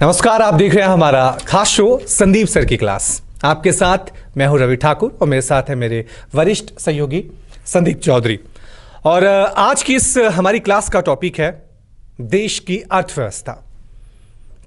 नमस्कार, आप देख रहे हैं हमारा खास शो संदीप सर की क्लास। आपके साथ मैं हूं रवि ठाकुर और मेरे साथ है मेरे वरिष्ठ सहयोगी संदीप चौधरी। और आज की इस हमारी क्लास का टॉपिक है देश की अर्थव्यवस्था।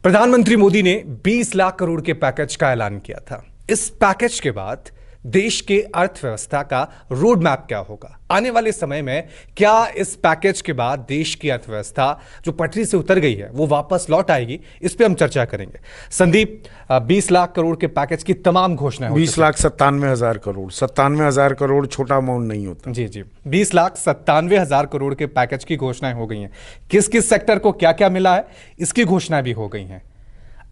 प्रधानमंत्री मोदी ने 20 लाख करोड़ के पैकेज का ऐलान किया था। इस पैकेज के बाद देश के अर्थव्यवस्था का रोड मैप क्या होगा, आने वाले समय में क्या इस पैकेज के बाद देश की अर्थव्यवस्था जो पटरी से उतर गई है वो वापस लौट आएगी, इस पे हम चर्चा करेंगे। संदीप, 20 लाख करोड़ के पैकेज की तमाम घोषणाएं 20,97,000 करोड़ 97,000 करोड़ छोटा अमाउंट नहीं होता। जी 20,97,000 करोड़ के पैकेज की घोषणाएं हो गई हैं। किस किस सेक्टर को क्या क्या मिला है, इसकी घोषणाएं भी हो गई हैं।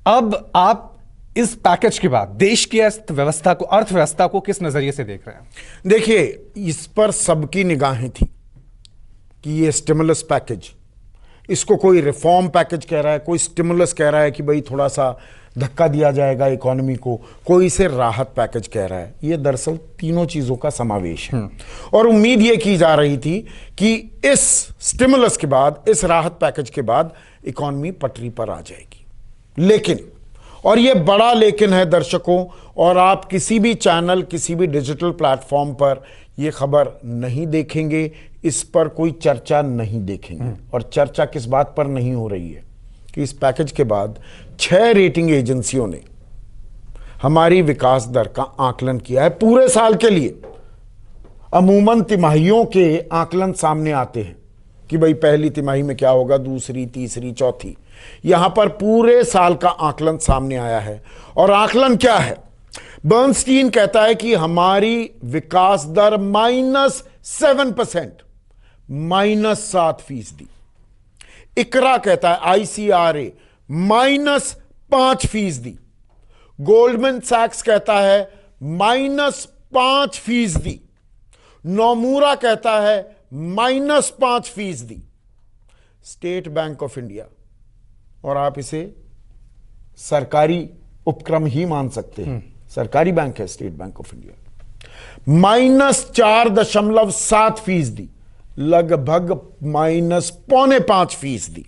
अब आप इस पैकेज के बाद देश की अर्थव्यवस्था को किस नजरिए से देख रहे हैं? देखिए, इस पर सबकी निगाहें थी कि ये स्टिमुलस पैकेज, इसको कोई रिफॉर्म पैकेज कह रहा है, कोई स्टिमुलस कह रहा है कि भाई थोड़ा सा धक्का दिया जाएगा इकोनॉमी को, कोई इसे राहत पैकेज कह रहा है। ये दरअसल तीनों चीजों का समावेश है। और उम्मीद ये की जा रही थी कि इस स्टिमुलस के बाद, इस राहत पैकेज के बाद इकोनॉमी पटरी पर आ जाएगी। लेकिन, और ये बड़ा लेकिन है दर्शकों, और आप किसी भी चैनल, किसी भी डिजिटल प्लेटफॉर्म पर ये खबर नहीं देखेंगे, इस पर कोई चर्चा नहीं देखेंगे। और चर्चा किस बात पर नहीं हो रही है कि इस पैकेज के बाद 6 रेटिंग एजेंसियों ने हमारी विकास दर का आकलन किया है पूरे साल के लिए। अमूमन तिमाहियों के आकलन सामने आते हैं कि भाई पहली तिमाही में क्या होगा, दूसरी, तीसरी, चौथी। यहां पर पूरे साल का आकलन सामने आया है। और आकलन क्या है? बर्नस्टीन कहता है कि हमारी विकास दर -7%, -7%। इकरा कहता है, ICRA, -5%। गोल्डमैन सैक्स कहता है -5%। नोमूरा कहता है -5%। स्टेट बैंक ऑफ इंडिया, और आप इसे सरकारी उपक्रम ही मान सकते हैं, सरकारी बैंक है स्टेट बैंक ऑफ इंडिया, -4.7%, लगभग -5.25%।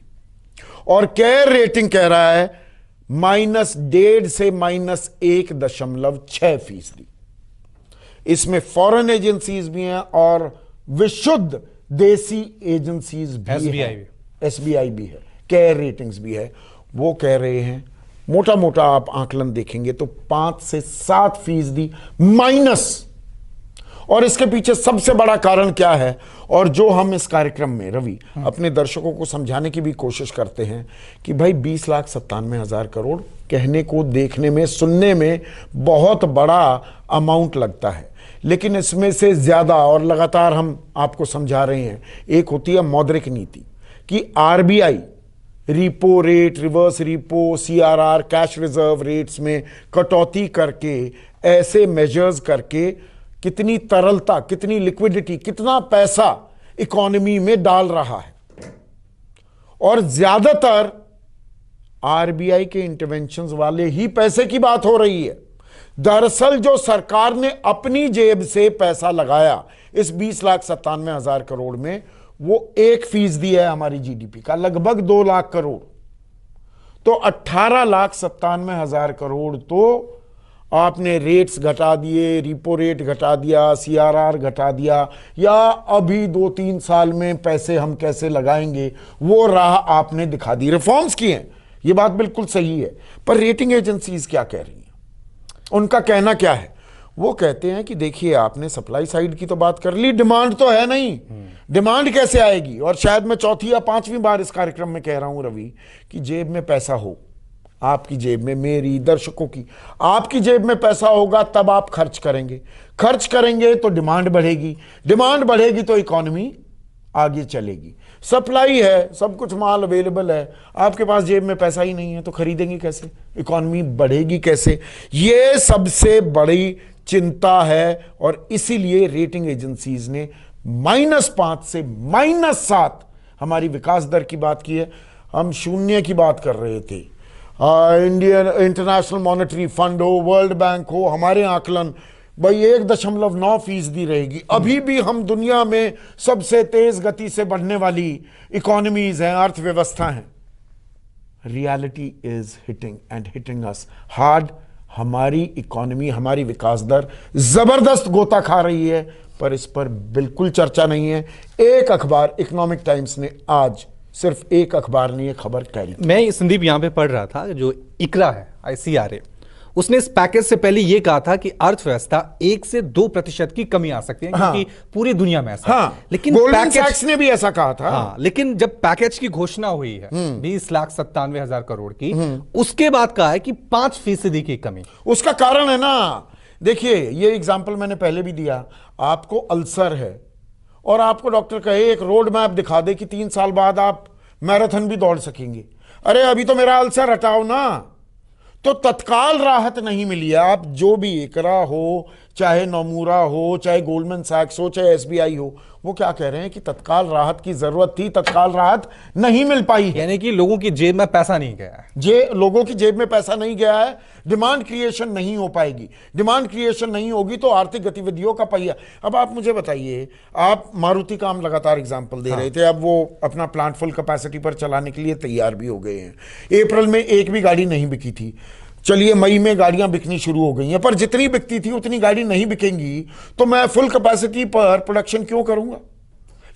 और केयर रेटिंग कह रहा है -1.5 से -1.6%। इसमें फॉरेन एजेंसीज भी हैं और विशुद्ध देसी एजेंसीज भी हैं, SBI भी है, केयर रेटिंग्स भी है। वो कह रहे हैं, मोटा मोटा आप आकलन देखेंगे तो 5 से 7% माइनस। और इसके पीछे सबसे बड़ा कारण क्या है, और जो हम इस कार्यक्रम में रवि अपने दर्शकों को समझाने की भी कोशिश करते हैं कि भाई 20,97,000 करोड़ कहने को, देखने में, सुनने में बहुत बड़ा अमाउंट लगता है, लेकिन इसमें से ज्यादा, और लगातार हम आपको समझा रहे हैं, एक होती है मौद्रिक नीति कि RBI repo rate, reverse repo, CRR, cash reserve rates में कटौती करके, ऐसे मेजर्स करके कितनी तरलता, कितनी लिक्विडिटी, कितना पैसा इकोनॉमी में डाल रहा है। और ज्यादातर RBI के इंटरवेंशंस वाले ही पैसे की बात हो रही है। दरअसल जो सरकार ने अपनी जेब से पैसा लगाया इस 20,97,000 करोड़ में, वो 1% है हमारी GDP का, लगभग 2 लाख करोड़। तो 18,97,000 करोड़ तो आपने रेट्स घटा दिए, रिपो रेट घटा दिया, CRR घटा दिया, या अभी 2-3 साल में पैसे हम कैसे लगाएंगे वो राह आपने दिखा दी। रिफॉर्म्स किए हैं, ये बात बिल्कुल सही है, पर रेटिंग एजेंसीज क्या कह रही हैं? उनका कहना क्या है? वो कहते हैं कि देखिए, आपने सप्लाई साइड की तो बात कर ली, डिमांड तो है नहीं, डिमांड कैसे आएगी? और शायद मैं चौथी या 5वीं बार इस कार्यक्रम में कह रहा हूं रवि कि जेब में पैसा हो, आपकी जेब में, मेरी, दर्शकों की, आपकी जेब में पैसा होगा तब आप खर्च करेंगे, खर्च करेंगे तो डिमांड बढ़ेगी, डिमांड बढ़ेगी तो इकोनॉमी आगे चलेगी। सप्लाई है, सब कुछ माल अवेलेबल है, आपके पास जेब में पैसा ही नहीं है तो खरीदेंगे कैसे, इकोनॉमी बढ़ेगी कैसे? ये सबसे बड़ी चिंता है। और इसीलिए रेटिंग एजेंसीज ने -5 से -7 हमारी विकास दर की बात की है। हम शून्य की बात कर रहे थे। इंडियन इंटरनेशनल मॉनेटरी फंड हो, वर्ल्ड बैंक हो, हमारे आकलन भाई 1.9% रहेगी। अभी भी हम दुनिया में सबसे तेज गति से बढ़ने वाली इकोनॉमीज हैं, अर्थव्यवस्था हैं, reality is hitting and hitting us hard. हमारी इकोनॉमी, हमारी विकास दर जबरदस्त गोता खा रही है, पर इस पर बिल्कुल चर्चा नहीं है। एक अखबार इकोनॉमिक टाइम्स ने आज, सिर्फ एक अखबार ने यह खबर कैरी की। मैं संदीप यहाँ पे पढ़ रहा था, जो इकरा है, ICRA, उसने इस पैकेज से पहले ये कहा था कि अर्थव्यवस्था 1 से 2% की कमी आ सकती है, क्योंकि पूरी दुनिया में ऐसा है। लेकिन गोल्डमैन सैक्स ने भी ऐसा कहा था। लेकिन जब पैकेज की घोषणा हुई है 20,97,000 करोड़ की, उसके बाद कहा है कि 5% की कमी। उसका कारण है ना, देखिए ये एग्जाम्पल मैंने पहले भी दिया। आपको अल्सर है और आपको डॉक्टर कहे एक रोड मैप दिखा दे कि 3 साल बाद आप मैराथन भी दौड़ सकेंगे। अरे अभी तो मेरा अल्सर हटाओ ना। तो तत्काल राहत नहीं मिली है। आप जो भी इकरा हो, चाहे नोमूरा हो, चाहे गोल्डमैन सैक्स हो, चाहे SBI हो, वो क्या कह रहे हैं कि तत्काल राहत की जरूरत थी, तत्काल राहत नहीं मिल पाई है। यानी कि लोगों की जेब में पैसा नहीं गया है। लोगों की जेब में पैसा नहीं गया है, डिमांड क्रिएशन नहीं हो पाएगी। डिमांड क्रिएशन नहीं होगी तो आर्थिक गतिविधियों का पहिया। अब आप मुझे बताइए, आप मारुति का हम लगातार एग्जांपल दे रहे थे, अब वो अपना प्लांट फुल कैपेसिटी पर चलाने के लिए तैयार भी हो गए हैं। अप्रैल में एक भी गाड़ी नहीं बिकी थी, चलिए मई में गाड़ियां बिकनी शुरू हो गई हैं, पर जितनी बिकती थी उतनी गाड़ी नहीं बिकेंगी तो मैं फुल कैपेसिटी पर प्रोडक्शन क्यों करूंगा?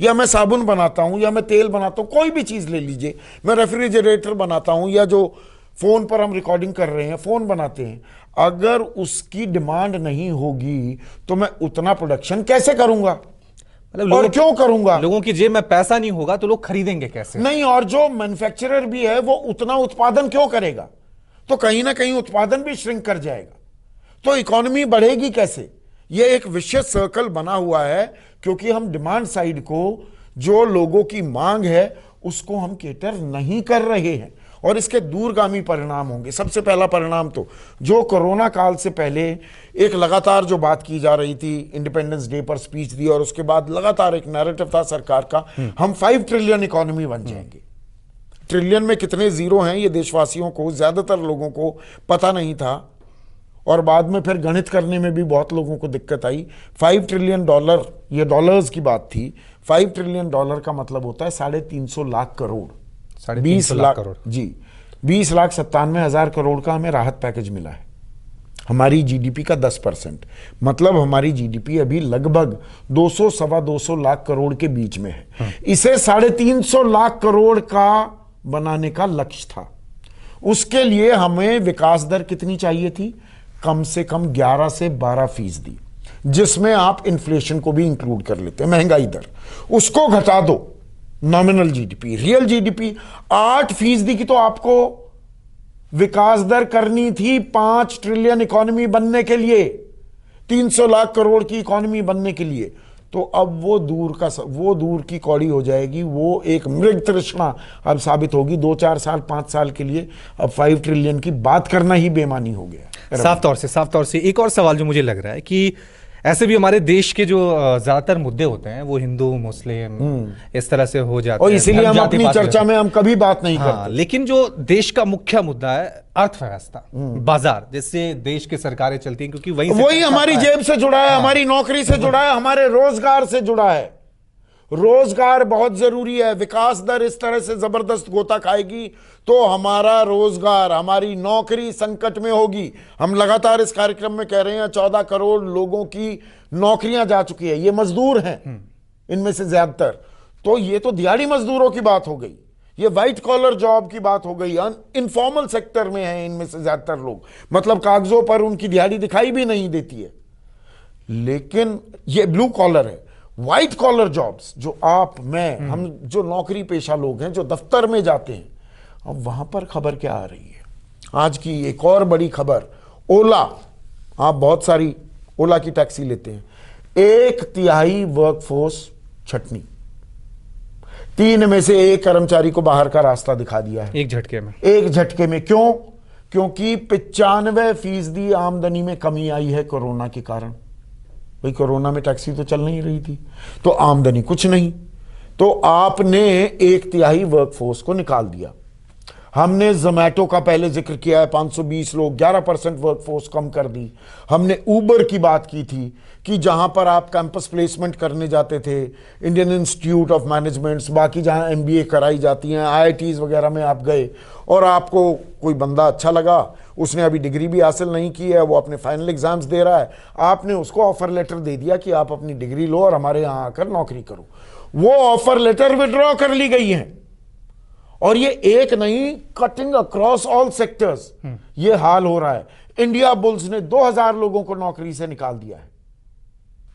या मैं साबुन बनाता हूं, या मैं तेल बनाता हूं, कोई भी चीज ले लीजिए, मैं रेफ्रिजरेटर बनाता हूं, या जो फोन पर हम रिकॉर्डिंग कर रहे हैं, फोन बनाते हैं, अगर उसकी डिमांड नहीं होगी तो मैं उतना प्रोडक्शन कैसे करूंगा? मतलब और क्यों करूंगा? लोगों की जेब में पैसा नहीं होगा तो लोग खरीदेंगे कैसे? नहीं, और जो मैन्युफैक्चरर भी है वो उतना उत्पादन क्यों करेगा? तो कहीं ना कहीं उत्पादन भी श्रिंक कर जाएगा, तो इकोनॉमी बढ़ेगी कैसे? यह एक विशेष सर्कल बना हुआ है, क्योंकि हम डिमांड साइड को, जो लोगों की मांग है, उसको हम केटर नहीं कर रहे हैं, और इसके दूरगामी परिणाम होंगे। सबसे पहला परिणाम तो जो कोरोना काल से पहले एक लगातार जो बात की जा रही थी, इंडिपेंडेंस डे पर स्पीच दी और उसके बाद लगातार एक नैरेटिव था सरकार का, हम 5 ट्रिलियन इकोनॉमी बन जाएंगे। ट्रिलियन में कितने जीरो हैं ये देशवासियों को, ज्यादातर लोगों को पता नहीं था, और बाद में फिर गणित करने में भी बहुत लोगों को दिक्कत आई। $5 ट्रिलियन, ये डॉलर्स की बात थी। $5 ट्रिलियन का मतलब होता है 350 लाख करोड़, 20 लाख करोड़ जी, 20,97,000 करोड़ का हमें राहत पैकेज मिला है। हमारी जीडीपी का 10%, मतलब हमारी जीडीपी अभी लगभग 200-225 लाख करोड़ के बीच में है। इसे 350 लाख करोड़ का बनाने का लक्ष्य था। उसके लिए हमें विकास दर कितनी चाहिए थी? कम से कम 11 से 12%, जिसमें आप इन्फ्लेशन को भी इंक्लूड कर लेते हैं, महंगाई दर, उसको घटा दो। नॉमिनल जीडीपी, रियल जीडीपी 8% की तो आपको विकास दर करनी थी 5 ट्रिलियन इकोनॉमी बनने के लिए, 300 लाख करोड़ की इकोनॉमी बनने के लिए। तो अब वो दूर की कौड़ी हो जाएगी, वो एक मृग तृष्णा अब साबित होगी। 2-4 साल 5 साल के लिए अब 5 ट्रिलियन की बात करना ही बेमानी हो गया। साफ तौर से एक और सवाल जो मुझे लग रहा है कि ऐसे भी हमारे देश के जो ज्यादातर मुद्दे होते हैं वो हिंदू मुस्लिम इस तरह से हो जाते हैं, और इसीलिए हम अपनी चर्चा में हम कभी बात नहीं करते। लेकिन जो देश का मुख्य मुद्दा है अर्थव्यवस्था, बाजार, जिससे देश की सरकारें चलती हैं, क्योंकि वही हमारी जेब से जुड़ा है, हमारी नौकरी से जुड़ा है, हमारे रोजगार से जुड़ा है। रोजगार बहुत जरूरी है। विकास दर इस तरह से जबरदस्त गोता खाएगी तो हमारा रोजगार, हमारी नौकरी संकट में होगी। हम लगातार इस कार्यक्रम में कह रहे हैं 14 करोड़ लोगों की नौकरियां जा चुकी है, ये मजदूर हैं इनमें से ज्यादातर। तो ये तो दिहाड़ी मजदूरों की बात हो गई, ये व्हाइट कॉलर जॉब की बात हो गई। इनफॉर्मल सेक्टर में है इनमें से ज्यादातर लोग, मतलब कागजों पर उनकी दिहाड़ी दिखाई भी नहीं देती है, लेकिन ये ब्लू कॉलर है। व्हाइट कॉलर जॉब्स, जो आप, मैं, हम जो नौकरी पेशा लोग हैं, जो दफ्तर में जाते हैं, अब वहां पर खबर क्या आ रही है? आज की एक और बड़ी खबर, ओला। आप बहुत सारी ओला की टैक्सी लेते हैं, 1/3 वर्कफोर्स छटनी, 3 में से 1 कर्मचारी को बाहर का रास्ता दिखा दिया है, एक झटके में। क्यों? क्योंकि 95% आमदनी में कमी आई है कोरोना के कारण। भाई कोरोना में टैक्सी तो चल नहीं रही थी, तो आमदनी कुछ नहीं, तो आपने 1/3 वर्कफोर्स को निकाल दिया। हमने जोमैटो का पहले जिक्र किया है, 520 लोग, 11% वर्कफोर्स कम कर दी। हमने ऊबर की बात की थी कि जहां पर आप कैंपस प्लेसमेंट करने जाते थे, इंडियन इंस्टीट्यूट ऑफ मैनेजमेंट्स, बाकी जहां एमबीए कराई जाती हैं, आईआईटीज वगैरह में आप गए और आपको कोई बंदा अच्छा लगा, उसने अभी डिग्री भी हासिल नहीं की है, वो अपने फाइनल एग्जाम्स दे रहा है, आपने उसको ऑफर लेटर दे दिया कि आप अपनी डिग्री लो और हमारे यहाँ आकर नौकरी करो। वो ऑफर लेटर विड्रॉ कर ली गई हैं और ये एक नहीं, कटिंग अक्रॉस ऑल सेक्टर्स ये हाल हो रहा है। इंडिया बुल्स ने 2000 लोगों को नौकरी से निकाल दिया है,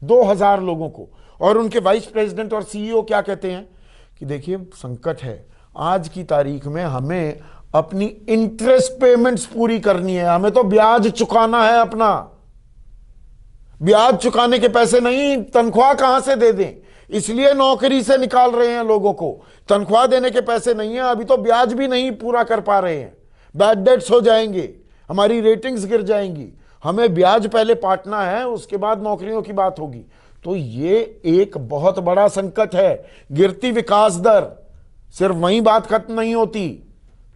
2000 लोगों को। और उनके वाइस प्रेसिडेंट और सीईओ क्या कहते हैं कि देखिए संकट है, आज की तारीख में हमें अपनी इंटरेस्ट पेमेंट्स पूरी करनी है, हमें तो ब्याज चुकाना है अपना, ब्याज चुकाने के पैसे नहीं, तनख्वाह कहां से दे दें, इसलिए नौकरी से निकाल रहे हैं लोगों को। तनख्वाह देने के पैसे नहीं है, अभी तो ब्याज भी नहीं पूरा कर पा रहे हैं, बैड डेट्स हो जाएंगे, हमारी रेटिंग्स गिर जाएंगी, हमें ब्याज पहले पाटना है, उसके बाद नौकरियों की बात होगी। तो ये एक बहुत बड़ा संकट है। गिरती विकास दर, सिर्फ वहीं बात खत्म नहीं होती,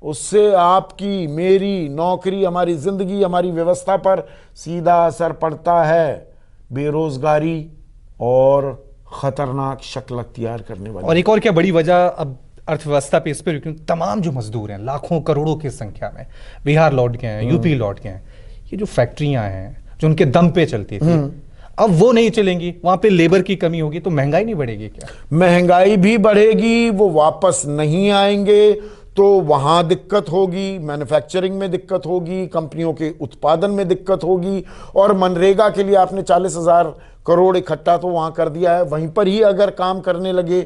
उससे आपकी मेरी नौकरी, हमारी जिंदगी, हमारी व्यवस्था पर सीधा असर पड़ता है। बेरोजगारी और खतरनाक शक्ल अख्तियार करने वाली। और एक और क्या बड़ी वजह अब अर्थव्यवस्था पे इस पर, क्योंकि तमाम जो मजदूर हैं लाखों करोड़ों की संख्या में बिहार लौट गए हैं, यूपी लौट गए हैं, ये जो फैक्ट्रियां हैं जो उनके दम पे चलती थी अब वो नहीं चलेंगी, वहां पे लेबर की कमी होगी, तो महंगाई नहीं बढ़ेगी क्या? महंगाई भी बढ़ेगी, वो वापस नहीं आएंगे तो वहां दिक्कत होगी, मैन्युफैक्चरिंग में दिक्कत होगी, कंपनियों के उत्पादन में दिक्कत होगी। और मनरेगा के लिए आपने 40,000 करोड़ इकट्ठा तो वहां कर दिया है, वहीं पर ही अगर काम करने लगे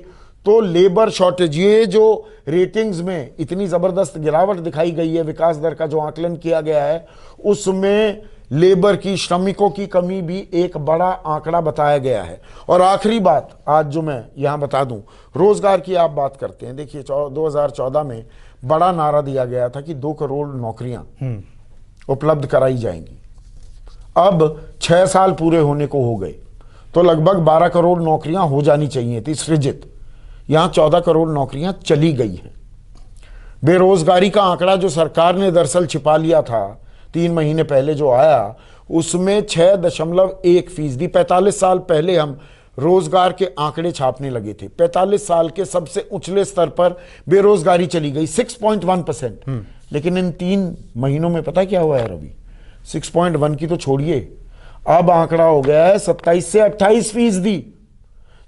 तो लेबर शॉर्टेज, ये जो रेटिंग्स में इतनी जबरदस्त गिरावट दिखाई गई है, विकास दर का जो आकलन किया गया है उसमें लेबर की, श्रमिकों की कमी भी एक बड़ा आंकड़ा बताया गया है। और आखिरी बात आज जो मैं यहां बता दूं, रोजगार की आप बात करते हैं, देखिए 2014 में बड़ा नारा दिया गया था कि 2 करोड़ नौकरियां उपलब्ध कराई जाएंगी। अब 6 साल पूरे होने को हो गए तो लगभग 12 करोड़ नौकरियां हो जानी चाहिए थी सृजित, यहां 14 करोड़ नौकरियां चली गई हैं। बेरोजगारी का आंकड़ा जो सरकार ने दरअसल छिपा लिया था 3 महीने पहले जो आया, उसमें 6.1%, 45 साल पहले हम रोजगार के आंकड़े छापने लगे थे, 45 साल के सबसे उछले स्तर पर बेरोजगारी चली गई 6.1%। लेकिन इन 3 महीनों में पता क्या हुआ है रवि, 6.1 की तो छोड़िए, अब आंकड़ा हो गया है 27 से 28%।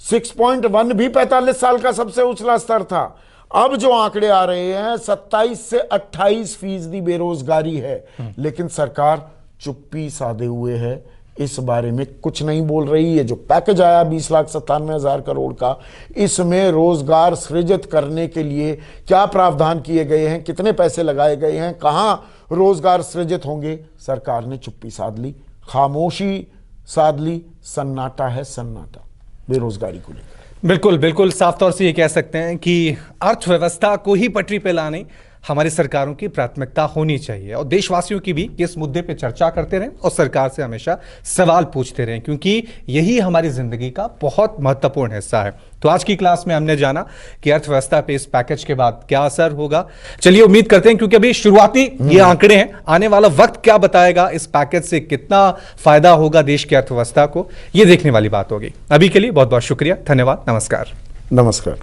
6.1 भी 45 साल का सबसे उछला स्तर था। अब जो आंकड़े आ रहे हैं 27 से 28% बेरोजगारी है। लेकिन सरकार चुप्पी साधे हुए है, इस बारे में कुछ नहीं बोल रही है। जो पैकेज आया 20,97,000 करोड़ का, इसमें रोजगार सृजित करने के लिए क्या प्रावधान किए गए हैं, कितने पैसे लगाए गए हैं, कहां रोजगार सृजित होंगे, सरकार ने चुप्पी साध ली, खामोशी साध ली, सन्नाटा है सन्नाटा बेरोजगारी को लेकर। बिल्कुल बिल्कुल, साफ तौर से ये कह सकते हैं कि अर्थव्यवस्था को ही पटरी पे लाने हमारी सरकारों की प्राथमिकता होनी चाहिए, और देशवासियों की भी कि इस मुद्दे पे चर्चा करते रहें और सरकार से हमेशा सवाल पूछते रहें, क्योंकि यही हमारी जिंदगी का बहुत महत्वपूर्ण हिस्सा है। तो आज की क्लास में हमने जाना कि अर्थव्यवस्था पे इस पैकेज के बाद क्या असर होगा। चलिए उम्मीद करते हैं, क्योंकि अभी शुरुआती ये आंकड़े हैं, आने वाला वक्त क्या बताएगा, इस पैकेज से कितना फायदा होगा देश की अर्थव्यवस्था को, ये देखने वाली बात होगी। अभी के लिए बहुत बहुत शुक्रिया, धन्यवाद, नमस्कार। नमस्कार।